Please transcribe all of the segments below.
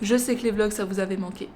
Je sais que les vlogs ça vous avait manqué.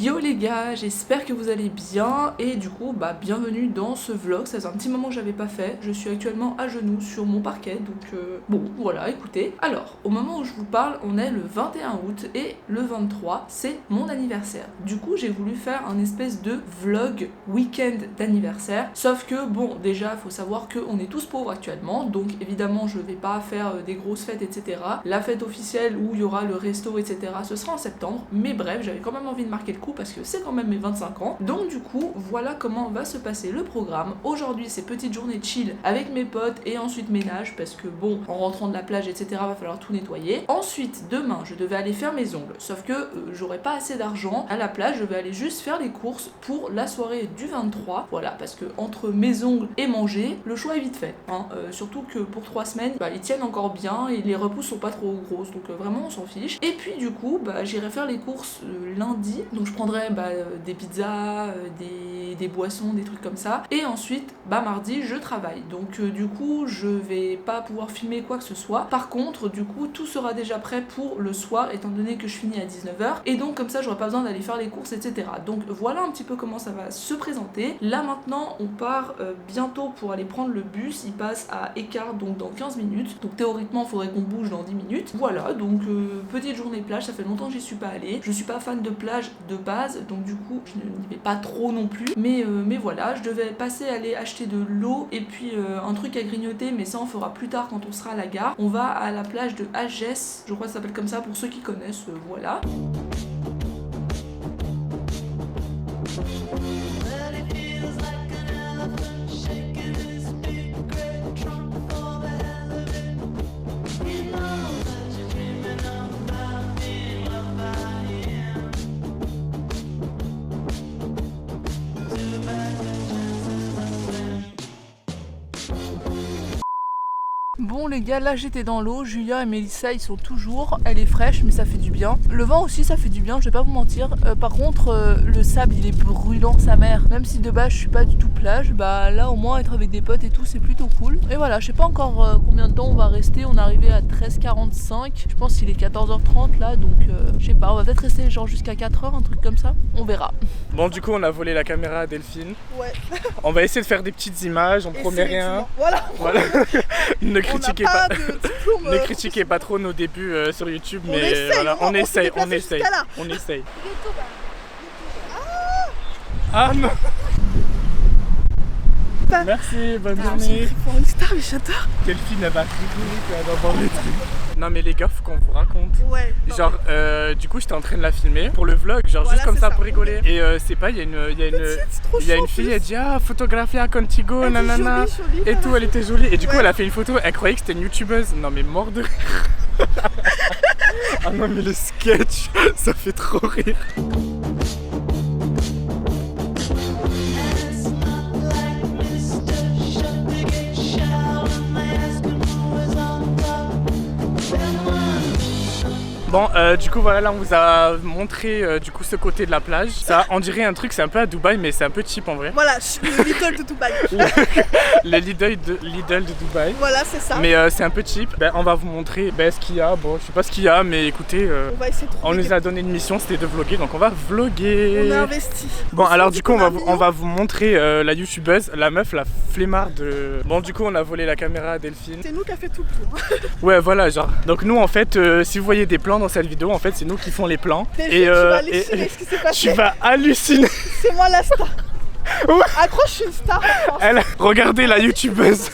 Yo les gars, j'espère que vous allez bien et du coup bienvenue dans ce vlog. Ça fait un petit moment que j'avais pas fait. Je suis actuellement à genoux sur mon parquet donc bon voilà écoutez. Alors au moment où je vous parle on est le 21 août et le 23 c'est mon anniversaire. Du coup j'ai voulu faire un espèce de vlog week-end d'anniversaire. Sauf que bon déjà faut savoir qu'on est tous pauvres actuellement. Donc évidemment je vais pas faire des grosses fêtes etc. La fête officielle où il y aura le resto etc. ce sera en septembre. Mais bref j'avais quand même envie de marquer le coup parce que c'est quand même mes 25 ans. Donc du coup, voilà comment va se passer le programme. Aujourd'hui, c'est petite journée chill avec mes potes et ensuite ménage parce que bon, en rentrant de la plage, etc., va falloir tout nettoyer. Ensuite, demain, je devais aller faire mes ongles. Sauf que j'aurais pas assez d'argent à la plage, je vais aller juste faire les courses pour la soirée du 23. Voilà, parce que entre mes ongles et manger, le choix est vite fait. Hein. Surtout que pour 3 semaines, ils tiennent encore bien et les repousses sont pas trop grosses. Donc vraiment, on s'en fiche. Et puis du coup, j'irai faire les courses lundi. Donc je prendrai des pizzas, des boissons, des trucs comme ça. Et ensuite, mardi, je travaille. Donc du coup, je vais pas pouvoir filmer quoi que ce soit. Par contre, du coup, tout sera déjà prêt pour le soir, étant donné que je finis à 19h. Et donc comme ça, j'aurai pas besoin d'aller faire les courses, etc. Donc voilà un petit peu comment ça va se présenter. Là maintenant, on part bientôt pour aller prendre le bus. Il passe à Écart, donc dans 15 minutes. Donc théoriquement, il faudrait qu'on bouge dans 10 minutes. Voilà, donc petite journée plage. Ça fait longtemps que j'y suis pas allée. Je suis pas fan de plage de base. Donc du coup je n'y vais pas trop non plus mais voilà, je devais passer aller acheter de l'eau et puis un truc à grignoter, mais ça on fera plus tard quand on sera à la gare. On va à la plage de Agès, je crois que ça s'appelle comme ça pour ceux qui connaissent, voilà. Bon les gars, là j'étais dans l'eau, Julia et Mélissa ils sont toujours, elle est fraîche mais ça fait du bien. Le vent aussi ça fait du bien, je vais pas vous mentir. Par contre le sable il est brûlant sa mère. Même si de base je suis pas du tout plage, là au moins être avec des potes et tout c'est plutôt cool. Et voilà, je sais pas encore combien de temps on va rester, on est arrivé à 13h45. Je pense qu'il est 14h30 là donc je sais pas, on va peut-être rester genre jusqu'à 4h, un truc comme ça, on verra. Bon du coup on a volé la caméra à Delphine. Ouais. On va essayer de faire des petites images, on promet rien. Voilà. Ne critiquez pas, diplôme, ne critiquez pas trop nos débuts sur YouTube, on mais essaye, voilà, on essaye. On essaye. Ah non. Merci, bonne journée. Pour une star, mais j'adore. Delphine elle va rigoler, elle va voir les trucs. Non mais les gars, faut qu'on vous raconte. Ouais. Genre, du coup j'étais en train de la filmer pour le vlog, genre voilà, juste comme ça pour okay. rigoler. Et c'est pas, il y a une fille, elle dit photografia contigo, nanana. Jolie, et tout, elle était jolie. Et du coup elle a fait une photo, elle croyait que c'était une youtubeuse. Non mais mort de rire. Ah non mais le sketch, ça fait trop rire. Bon, du coup voilà, là on vous a montré du coup ce côté de la plage. Ça, on dirait un truc, c'est un peu à Dubaï, mais c'est un peu cheap en vrai. Voilà, le Lidl de Dubaï. Le Lidl de Dubaï. Voilà, c'est ça. Mais c'est un peu cheap. On va vous montrer ce qu'il y a. Bon, je sais pas ce qu'il y a, mais écoutez, on va essayer de on nous a donné une mission, c'était de vlogger, donc on va vlogger. On a investi. Bon, alors du coup, on va vous montrer la youtubeuse, la meuf, la flemmarde de... Bon, du coup, on a volé la caméra à Delphine. C'est nous qui a fait tout le tour. Ouais, voilà, genre. Donc nous, en fait, si vous voyez des plans dans cette vidéo, en fait, c'est nous qui font les plans. Tu vas halluciner ce qui s'est passé. Tu vas halluciner. C'est moi la star. Ouais. Accroche, je suis une star. Regardez la youtubeuse.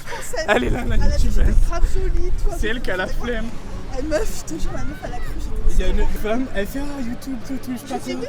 Elle est là, la youtubeuse. Elle est grave jolie, toi. C'est elle qui a la flemme. Meuf, je te jure, la meuf, elle a cru. Il y a une femme, elle fait YouTube, tout, je sais pas.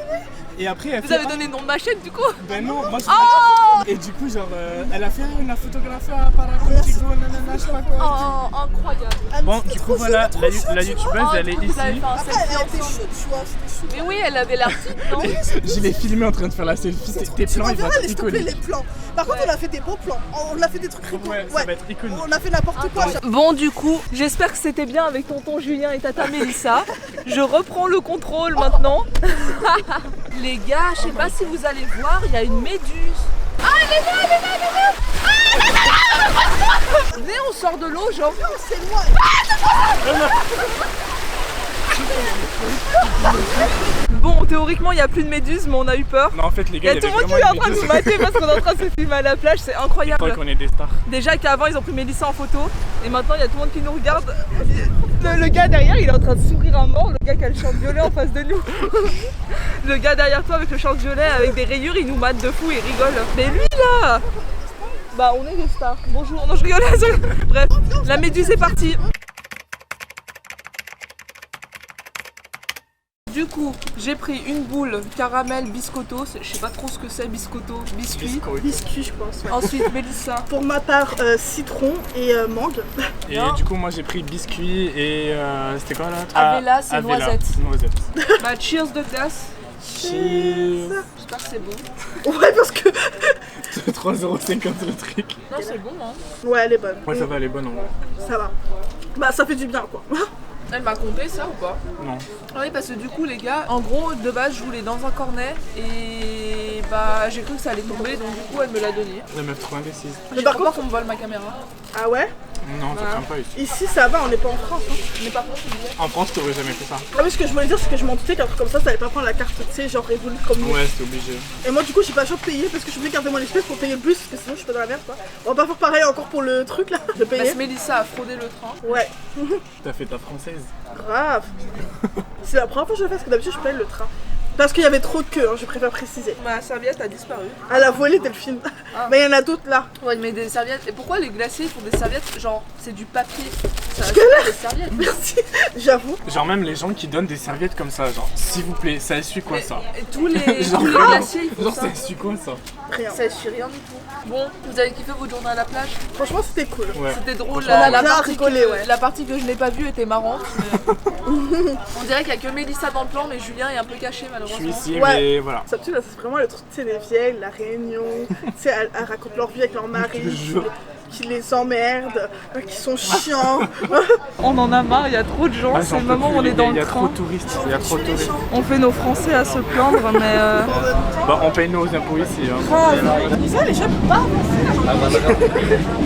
Et après, elle Vous fait, avez donné le nom de ma chaîne du coup? Ben non, moi je Et du coup, genre, elle a fait une photographie à Paracontigo, nanana, je sais pas quoi. Oh, incroyable. Bon, du coup, voilà, la youtubeuse, elle est ici. Elle était chaude, tu vois, c'était chaud. Mais oui, elle avait l'air petite, non? Je l'ai filmé en train de faire la selfie, tes plans, ils vont être iconiques. Les plans. Par contre, on a fait des beaux plans, on a fait des trucs rigolos. Ouais, ça va être iconique. On a fait n'importe quoi. Bon, du coup, j'espère que c'était bien avec tonton Julien et tata Mélissa. Je reprends le contrôle maintenant. Les gars, je sais pas si vous allez voir, il y a une méduse. Ah, elle est là, elle est là, elle est là. Venez, on sort de l'eau, genre. C'est moi. Bon, théoriquement, il n'y a plus de méduses, mais on a eu peur. Non, en fait, les Il y gars, a tout le monde qui est en train de nous mater parce qu'on est en train de se filmer à la plage, c'est Je crois incroyable. qu'on est des stars. Déjà qu'avant, ils ont pris Mélissa en photo, et maintenant, il y a tout le monde qui nous regarde. Le gars derrière, il est en train de sourire à mort, le gars qui a le short violet en face de nous. Le gars derrière toi avec le short violet, avec des rayures, il nous mate de fou, il rigole. Mais lui là, bah on est des stars. Bonjour, non je rigole. Bref, la méduse est partie. Du coup, j'ai pris une boule caramel biscotto, je sais pas trop ce que c'est biscotto, biscuit. Biscuit, je pense. Ouais. Ensuite, Mélissa. Pour ma part, citron et mangue. Et Non. du coup, moi j'ai pris biscuit et c'était quoi là? Avella, c'est Avella. noisette. Noisette. Bah cheers de glace. Cheers. J'espère que c'est bon. Ouais, parce que. 3,50€ le truc. Non, c'est bon hein. Ouais, elle est bonne. Ouais, ça va, elle est bonne en vrai. Ça va. Bah, ça fait du bien, quoi. Elle m'a compté ça ou pas? Non. Ah oui, parce que du coup, les gars, en gros, de base, je voulais dans un cornet et bah j'ai cru que ça allait tomber, donc du coup, elle me l'a donné. La meuf trop indécise. J'ai par par contre, on me vole ma caméra. Ah ouais? Non, ça craint pas ici. Ici, ça va, on n'est pas en France. Hein. Mais par contre, je disais. En France, t'aurais jamais fait ça. Ah oui, ce que je voulais dire, c'est que je m'en doutais qu'un truc comme ça allait pas prendre la carte, tu sais, genre révolue comme nous. Ouais, c'est obligé. Et moi, du coup, j'ai pas le choix de payer parce que je voulais garder mon espèce pour payer le bus, parce que sinon, je suis pas dans la merde, quoi. On va pas faire pareil encore pour le truc là, de payer. Parce que Mélissa a fraudé le train. Ouais, T'as fait ta française. grave. C'est la première fois que je le fais, parce que d'habitude, je paye le train. Parce qu'il y avait trop de queue, hein, je préfère préciser. Ma serviette a disparu. À la volée, Delphine. Ah. Mais il y en a d'autres là. Ouais, mais des serviettes. Et pourquoi les glaciers font des serviettes? Genre, c'est du papier. Ça Parce que là- des serviettes. Merci, j'avoue. Genre même les gens qui donnent des serviettes comme ça, genre s'il vous plaît, ça essuie quoi Mais- ça? et tous les Genre, glaciers, ils font genre ça. ça essuie quoi ça? Rien. Ça essuie rien du tout. Bon, vous avez kiffé votre journée à la plage? Franchement, c'était cool. Ouais. C'était drôle. On a bien partie rigolé, ouais. la partie que je n'ai pas vue était marrante. Mais... On dirait qu'il n'y a que Mélissa dans le plan, mais Julien est un peu caché Je malheureusement. suis ici Ouais. mais voilà. Ça tue là, c'est vraiment le truc, tu sais, les vieilles, la réunion, tu sais, elles racontent leur vie avec leur mari, Je te jure. qui les emmerdent, qui sont chiants. On en a marre, il y a trop de gens. Ah, c'est j'en le peux moment plus, où on les est gars, dans il y le a trop train. de touristes, il y a trop de touristes. On fait nos Français à se plaindre, mais Bah on paye nos impôts ici hein. Ça, les gens peuvent pas avancer.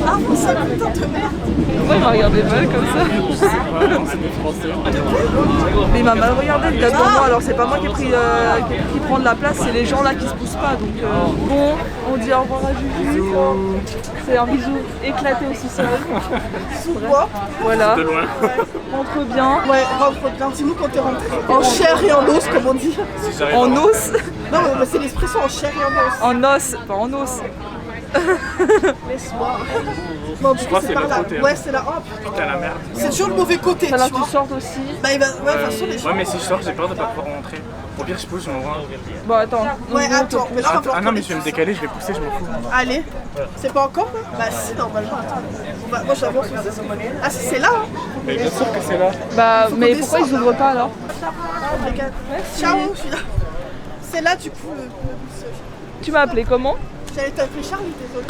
Avancer, putain de merde. pourquoi il m'a regardé mal comme ça? Je sais pas, on c'est des Français. Mais il m'a mal regardé le gars devant moi, alors c'est pas moi qui ai pris qui prend de la place, c'est les gens là qui se poussent pas. Donc bon, on dit au revoir à Juju. C'est un bisou éclaté au sous-sol. Sous quoi? Voilà, De loin. rentre bien. Ouais, rentre bien, dis-nous quand t'es rentré. En chair et en os, comme on dit. Si j'arrive En à- os, Non, mais c'est l'expression en chair et en os. en os, pas en os. Laisse-moi. Non, du coup, crois que c'est c'est par l'autre là. côté, hein. Ouais, c'est là. Oh putain. Putain la merde. C'est toujours le mauvais côté, Ça va tu que tu vois. sortes aussi. Bah, il va. Ouais, de toute façon, les gens. Ouais mais si je sors j'ai peur de pas pouvoir rentrer. Au pire je pousse, je m'envoie. Bon attends. Ouais, attends, mais là, on va falloir Ah non mais qu'on je vais me ait- décaler, je vais pousser, je m'en fous. Allez, c'est pas encore là? Bah, si, normalement, attends. Moi, j'avance aussi. Ah, si, c'est là, hein. Mais bien sûr que c'est là. Bah Faut mais qu'on pourquoi ils descende, ouvrent pas alors? Regarde. Ciao, je suis là. C'est là, du coup, le Tu m'as appelé comment? J'allais t'appeler Charlie, désolé.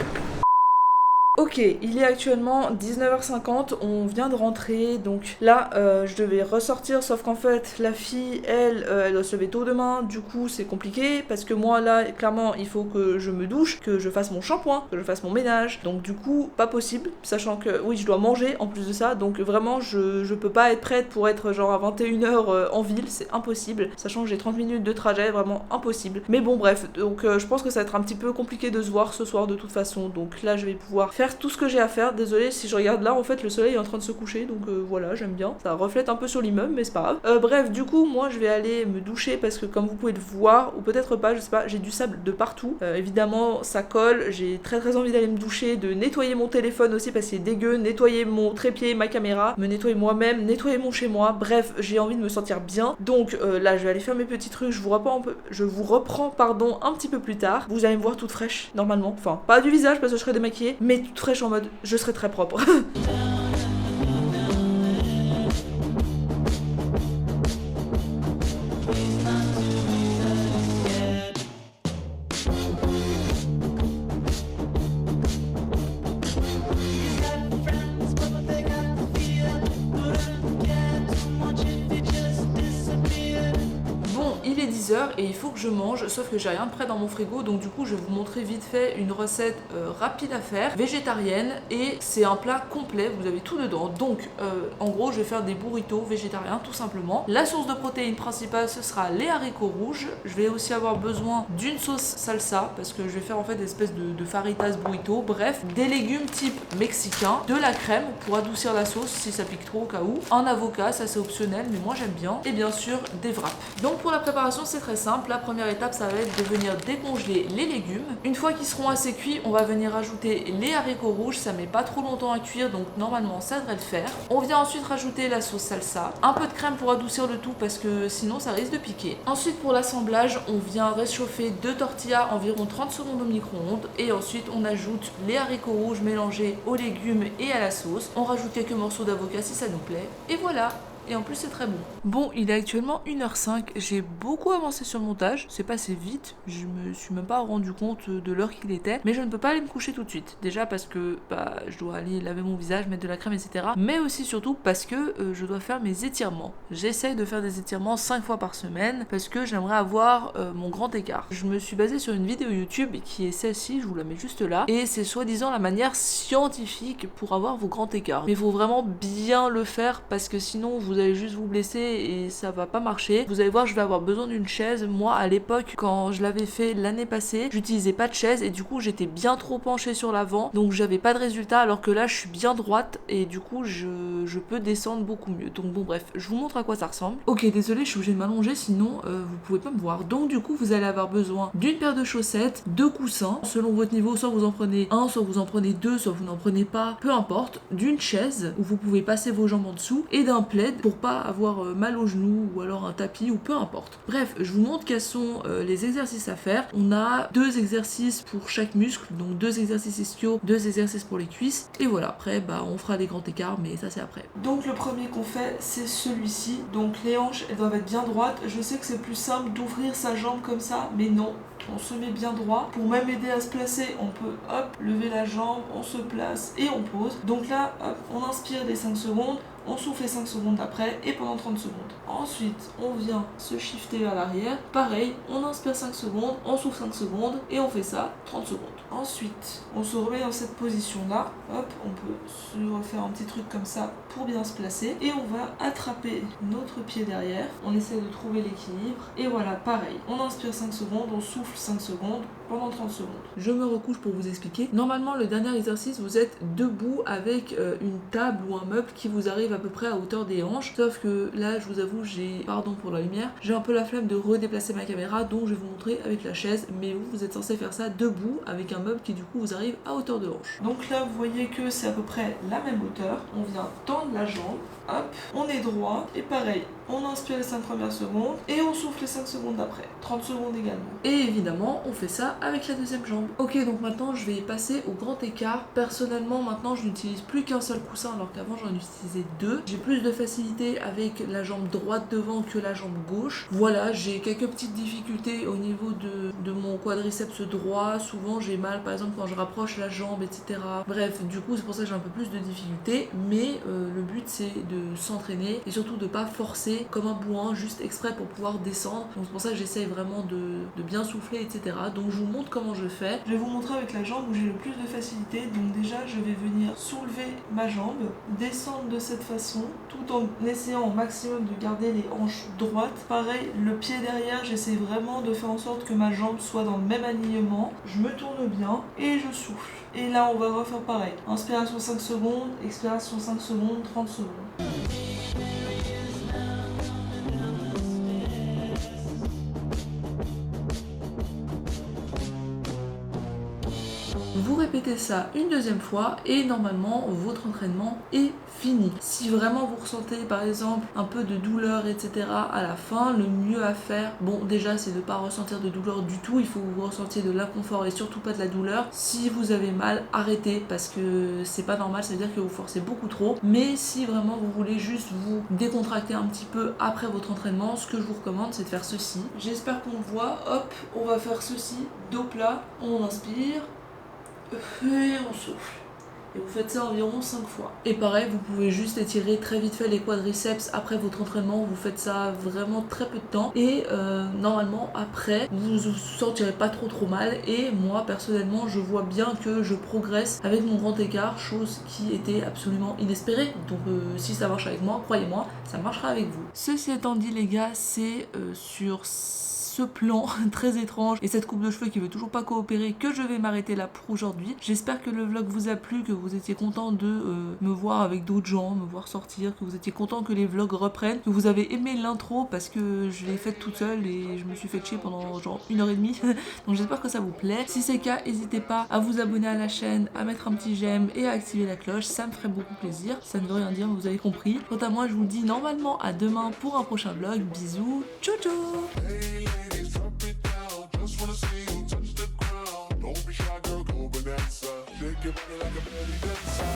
Ok, il est actuellement 19h50, on vient de rentrer, donc là je devais ressortir, sauf qu'en fait la fille, elle doit se lever tôt demain, du coup c'est compliqué, parce que moi là, clairement, il faut que je me douche, que je fasse mon shampoing, que je fasse mon ménage, donc du coup, pas possible, sachant que, oui, je dois manger en plus de ça, donc vraiment, je peux pas être prête pour être genre à 21h en ville, c'est impossible, sachant que j'ai 30 minutes de trajet, vraiment impossible. Mais bon, bref, donc je pense que ça va être un petit peu compliqué de se voir ce soir de toute façon, donc là je vais pouvoir faire tout ce que j'ai à faire. Désolée si je regarde là, en fait le soleil est en train de se coucher, donc voilà, j'aime bien. Ça reflète un peu sur l'immeuble, mais c'est pas grave. Bref, du coup, moi je vais aller me doucher parce que comme vous pouvez le voir, ou peut-être pas, je sais pas, j'ai du sable de partout. Évidemment, ça colle. J'ai très envie d'aller me doucher, de nettoyer mon téléphone aussi parce qu'il est dégueu, nettoyer mon trépied, ma caméra, me nettoyer moi-même, nettoyer mon chez moi. Bref, j'ai envie de me sentir bien. Donc là, je vais aller faire mes petits trucs. Je vous reprends, pardon, un petit peu plus tard. Vous allez me voir toute fraîche, normalement. Enfin, pas du visage parce que je serai démaquillée, mais toute fraîche en mode je serai très propre. Bon, il est 10h, h et il faut que je mange, sauf que j'ai rien de prêt dans mon frigo, donc du coup je vais vous montrer vite fait une recette rapide à faire, végétarienne, et c'est un plat complet, vous avez tout dedans. Donc en gros je vais faire des burritos végétariens tout simplement. La source de protéines principale ce sera les haricots rouges. Je vais aussi avoir besoin d'une sauce salsa parce que je vais faire en fait des espèces de faritas burrito, bref, des légumes type mexicain, de la crème pour adoucir la sauce si ça pique trop au cas où, un avocat, ça c'est optionnel mais moi j'aime bien, et bien sûr des wraps. Donc pour la préparation c'est très simple. La première étape ça va être de venir décongeler les légumes. Une fois qu'ils seront assez cuits, on va venir ajouter les haricots rouges, ça met pas trop longtemps à cuire donc normalement ça devrait le faire. On vient ensuite rajouter la sauce salsa, un peu de crème pour adoucir le tout parce que sinon ça risque de piquer. Ensuite pour l'assemblage, on vient réchauffer 2 tortillas environ 30 secondes au micro-ondes et ensuite on ajoute les haricots rouges mélangés aux légumes et à la sauce. On rajoute quelques morceaux d'avocat si ça nous plaît et voilà. Et en plus c'est très bon. Bon, il est actuellement 1h05, j'ai beaucoup avancé sur le montage, c'est passé vite, je me suis même pas rendu compte de l'heure qu'il était, mais je ne peux pas aller me coucher tout de suite. Déjà parce que je dois aller laver mon visage, mettre de la crème, etc. Mais aussi surtout parce que je dois faire mes étirements. J'essaye de faire des étirements 5 fois par semaine parce que j'aimerais avoir mon grand écart. Je me suis basée sur une vidéo YouTube qui est celle-ci, je vous la mets juste là, et c'est soi-disant la manière scientifique pour avoir vos grands écarts. Mais il faut vraiment bien le faire parce que sinon vous allez juste vous blesser et ça va pas marcher. Vous allez voir, je vais avoir besoin d'une chaise. Moi à l'époque quand je l'avais fait l'année passée, j'utilisais pas de chaise et du coup j'étais bien trop penchée sur l'avant, donc j'avais pas de résultat, alors que là je suis bien droite et du coup je peux descendre beaucoup mieux. Donc bon bref, je vous montre à quoi ça ressemble. Ok, désolé, je suis obligée de m'allonger sinon vous pouvez pas me voir. Donc du coup vous allez avoir besoin d'une paire de chaussettes, 2 coussins selon votre niveau, soit vous en prenez un, soit vous en prenez 2, soit vous n'en prenez pas, peu importe, d'une chaise où vous pouvez passer vos jambes en dessous et d'un plaid pour pas avoir mal aux genoux ou alors un tapis ou peu importe. Bref, je vous montre quels sont les exercices à faire. On a 2 exercices pour chaque muscle, donc 2 exercices ischios, 2 exercices pour les cuisses et voilà, après on fera des grands écarts mais ça c'est après. Donc le premier qu'on fait c'est celui-ci, donc les hanches elles doivent être bien droites. Je sais que c'est plus simple d'ouvrir sa jambe comme ça mais non, on se met bien droit. Pour même aider à se placer, on peut hop, lever la jambe, on se place et on pose. Donc là, hop, on inspire les 5 secondes, on souffle les 5 secondes après et pendant 30 secondes. Ensuite, on vient se shifter vers l'arrière. Pareil, on inspire 5 secondes, on souffle 5 secondes et on fait ça 30 secondes. Ensuite, on se remet dans cette position-là. Hop, on peut se refaire un petit truc comme ça pour bien se placer. Et on va attraper notre pied derrière. On essaie de trouver l'équilibre. Et voilà, pareil. On inspire 5 secondes, on souffle 5 secondes pendant 30 secondes. Je me recouche pour vous expliquer. Normalement, le dernier exercice, vous êtes debout avec une table ou un meuble qui vous arrive à peu près à hauteur des hanches. Sauf que là, je vous avoue, pardon pour la lumière, j'ai un peu la flemme de redéplacer ma caméra, donc je vais vous montrer avec la chaise. Mais vous êtes censé faire ça debout avec un meuble qui du coup vous arrive à hauteur de hanche. Donc là, vous voyez que c'est à peu près la même hauteur. On vient tendre la jambe. Hop, on est droit et pareil, on inspire les 5 premières secondes et on souffle les 5 secondes d'après, 30 secondes également. Et évidemment, on fait ça avec la deuxième jambe. Ok, donc maintenant je vais passer au grand écart. Personnellement, maintenant je n'utilise plus qu'un seul coussin alors qu'avant j'en utilisais 2. J'ai plus de facilité avec la jambe droite devant que la jambe gauche. Voilà, j'ai quelques petites difficultés au niveau de mon quadriceps droit. Souvent j'ai mal par exemple quand je rapproche la jambe, etc. Bref, du coup c'est pour ça que j'ai un peu plus de difficultés. Mais le but c'est de s'entraîner et surtout de pas forcer comme un bourrin juste exprès pour pouvoir descendre. Donc c'est pour ça que j'essaye vraiment de bien souffler, etc. Donc je vous montre comment je fais. Je vais vous montrer avec la jambe où j'ai le plus de facilité. Donc déjà je vais venir soulever ma jambe, descendre de cette façon tout en essayant au maximum de garder les hanches droites. Pareil, le pied derrière, j'essaie vraiment de faire en sorte que ma jambe soit dans le même alignement. Je me tourne bien et je souffle. Et là on va refaire pareil. Inspiration 5 secondes, expiration 5 secondes, 30 secondes. Vous répétez ça une deuxième fois et normalement votre entraînement est fini. Si vraiment vous ressentez par exemple un peu de douleur, etc. à la fin, le mieux à faire, bon déjà c'est de ne pas ressentir de douleur du tout, il faut que vous ressentiez de l'inconfort et surtout pas de la douleur. Si vous avez mal, arrêtez parce que c'est pas normal, ça veut dire que vous forcez beaucoup trop. Mais si vraiment vous voulez juste vous décontracter un petit peu après votre entraînement, ce que je vous recommande c'est de faire ceci. J'espère qu'on le voit, hop, on va faire ceci, dos plat, on inspire. Et on souffle. Et vous faites ça environ 5 fois. Et pareil, vous pouvez juste étirer très vite fait les quadriceps après votre entraînement. Vous faites ça vraiment très peu de temps. Et normalement, après, vous vous sentirez pas trop mal. Et moi, personnellement, je vois bien que je progresse avec mon grand écart, chose qui était absolument inespérée. Donc si ça marche avec moi, croyez-moi, ça marchera avec vous. Ceci étant dit, les gars, c'est sur ce plan très étrange et cette coupe de cheveux qui veut toujours pas coopérer que je vais m'arrêter là pour aujourd'hui. J'espère que le vlog vous a plu, que vous étiez content de me voir avec d'autres gens, me voir sortir, que vous étiez content que les vlogs reprennent, que vous avez aimé l'intro parce que je l'ai faite toute seule et je me suis fait chier pendant genre 1h30. Donc j'espère que ça vous plaît. Si c'est le cas, n'hésitez pas à vous abonner à la chaîne, à mettre un petit j'aime et à activer la cloche, ça me ferait beaucoup plaisir. Ça ne veut rien dire, vous avez compris. Quant à moi, je vous dis normalement à demain pour un prochain vlog. Bisous, ciao ciao.